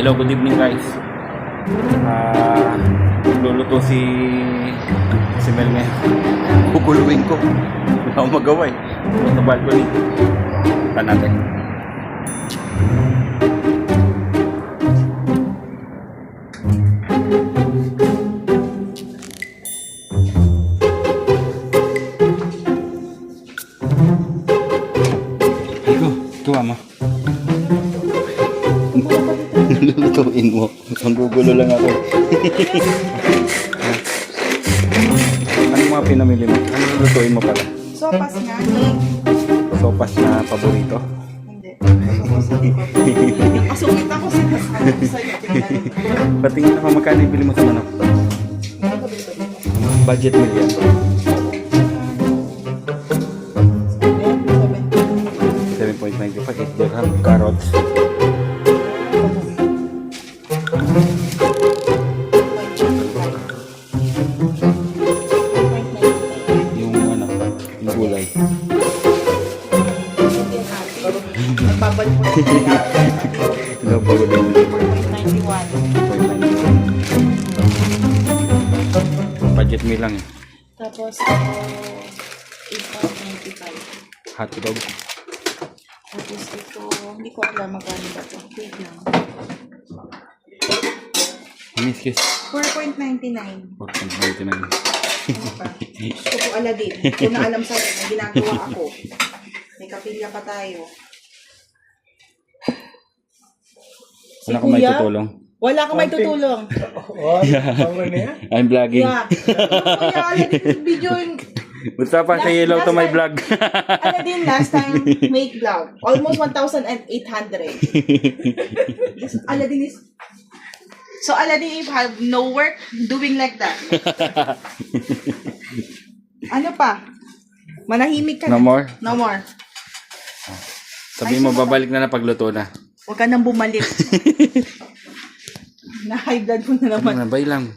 Hello, good evening guys. Luluto si Mel ngayon. Kukuluin ko. Wala akong magawa eh. Sa balcony. Tan natin. Tuwa mo. Lulutuin mo. Ang gugulo lang ako. Ano mga pinamili mo? Ano lulutuin mo pala? Sopas nga. Sopas na paborito? Hindi. Nakasungit ako sinasabi ko sa'yo. Patingin ako magkano ibili mo sa manok. Budget mo yan. 7.95 dirham. Carrots. Yung ano, yung gulay. Nagbabalik mo siya. Ito pa gulay. 4.91. Budget mo lang eh. Tapos ako, 8.95. Hotdog. Tapos ito, hindi ko alam magkano ba ito. Wait lang. Miskis. 4.99. 4.99. Ano pa? Gusto ko Aladdin. Hindi ko na alam sa'yo na ginagawa ako. May kapilya pa tayo. Wala kang may tutulong. Wala kang may tutulong. I'm vlogging. Yeah. Kuya Aladdin, video yung... Basta pa sa yellow to my vlog. Aladdin last time make vlog. Almost 1,800. Aladdin is... So Aladdin if have no work doing like that. Ano pa? Manahimik ka No na. more? No more. Sabi mo, babalik na pagluto na. Huwag ka nang bumalik. Na high blood mo na Ano naman. na, bay lang.